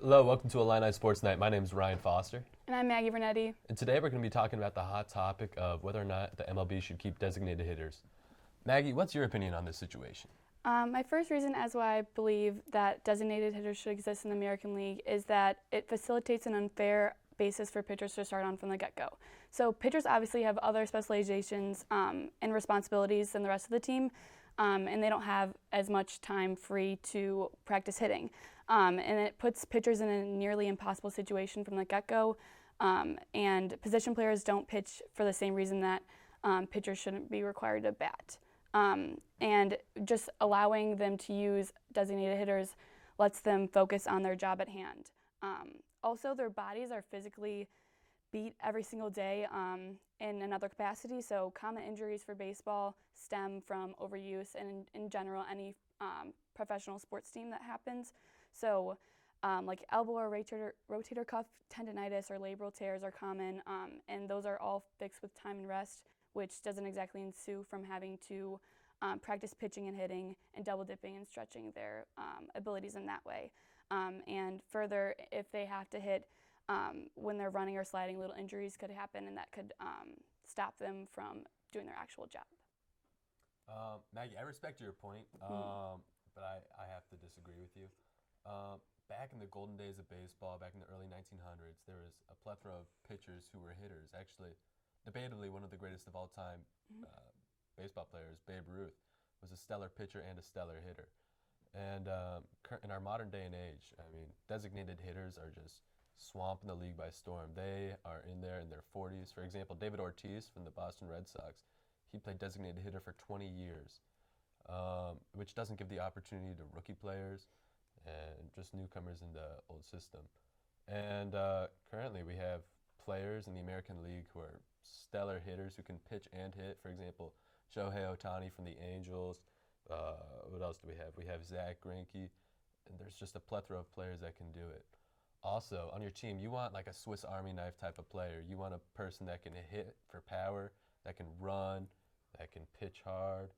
Hello, welcome to Illini Sports Night. My name is Ryan Foster. And I'm Maggie Vernetti. And today we're going to be talking about the hot topic of whether or not the MLB should keep designated hitters. Maggie, what's your opinion on this situation? My first reason as why I believe that designated hitters should exist in the American League is that it facilitates an unfair basis for pitchers to start on from the get-go. So pitchers obviously have other specializations and responsibilities than the rest of the team, and they don't have as much time free to practice hitting. And it puts pitchers in a nearly impossible situation from the get-go, and position players don't pitch for the same reason that pitchers shouldn't be required to bat. And just allowing them to use designated hitters lets them focus on their job at hand. Also, their bodies are physically beat every single day in another capacity, so common injuries for baseball stem from overuse and in general any professional sports team that happens. So like elbow or rotator cuff tendonitis or labral tears are common, and those are all fixed with time and rest, which doesn't exactly ensue from having to practice pitching and hitting and double dipping and stretching their abilities in that way. And further, if they have to hit when they're running or sliding, little injuries could happen, and that could stop them from doing their actual job. Maggie, I respect your point, but I have to disagree with you. Back in the golden days of baseball, back in the early 1900s, there was a plethora of pitchers who were hitters. Actually, debatably, one of the greatest of all time baseball players, Babe Ruth, was a stellar pitcher and a stellar hitter. And in our modern day and age, I mean, designated hitters are just swamping the league by storm. They are in there in their 40s. For example, David Ortiz from the Boston Red Sox, he played designated hitter for 20 years, which doesn't give the opportunity to rookie players and just newcomers in the old system. And currently we have players in the American League who are stellar hitters who can pitch and hit. For example, Shohei Ohtani from the Angels. What else do we have? We have Zach Greinke, and there's just a plethora of players that can do it. Also, on your team, you want like a Swiss Army knife type of player. You want a person that can hit for power, that can run, that can pitch hard,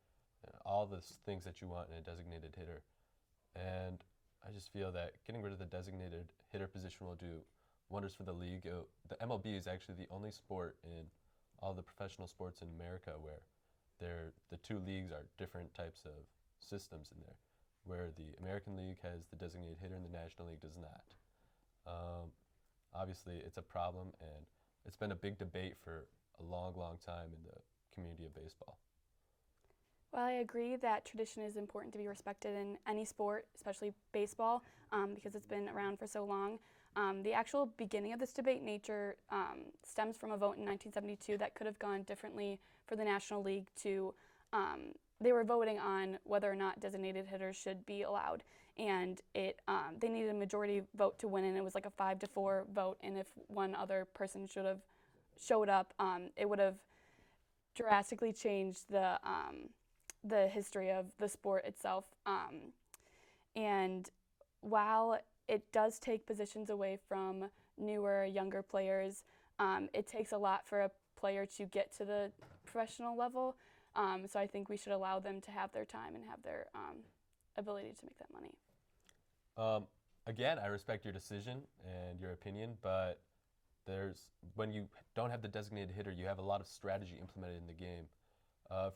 all the things that you want in a designated hitter. And I just feel that getting rid of the designated hitter position will do wonders for the league. The MLB is actually the only sport in all the professional sports in America where the two leagues are different types of systems in there, where the American League has the designated hitter and the National League does not. Obviously, it's a problem, and it's been a big debate for a long, long time in the community of baseball. Well, I agree that tradition is important to be respected in any sport, especially baseball, because it's been around for so long. The actual beginning of this debate nature stems from a vote in 1972 that could have gone differently for the National League to, they were voting on whether or not designated hitters should be allowed. And they needed a majority vote to win, and it was like a 5-4 vote, and if one other person should have showed up, it would have drastically changed the history of the sport itself. And while it does take positions away from newer, younger players, it takes a lot for a player to get to the professional level. So I think we should allow them to have their time and have their ability to make that money. Again, I respect your decision and your opinion, but when you don't have the designated hitter, you have a lot of strategy implemented in the game.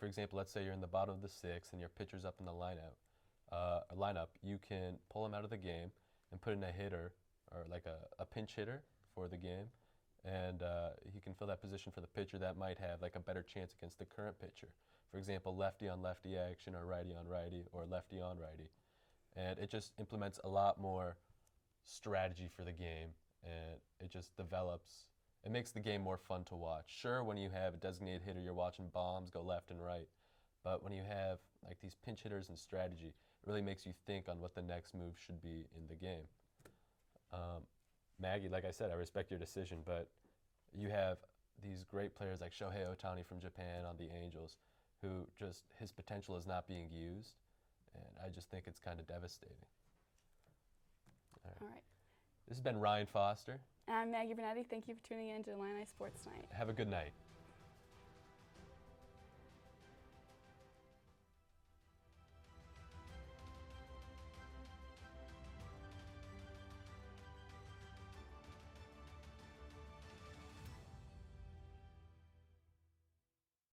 For example, let's say you're in the bottom of the sixth and your pitcher's up in the lineup. You can pull him out of the game and put in a hitter or like a pinch hitter for the game, and he can fill that position for the pitcher that might have like a better chance against the current pitcher. For example, lefty on lefty action or righty on righty or lefty on righty. And it just implements a lot more strategy for the game, and it just it makes the game more fun to watch. Sure, when you have a designated hitter, you're watching bombs go left and right, but when you have like these pinch hitters and strategy, it really makes you think on what the next move should be in the game. Maggie, like I said, I respect your decision, but you have these great players like Shohei Ohtani from Japan on the Angels, who just his potential is not being used, and I just think it's kind of devastating. All right. This has been Ryan Foster. And I'm Maggie Vernetti. Thank you for tuning in to Illini Sports Night. Have a good night.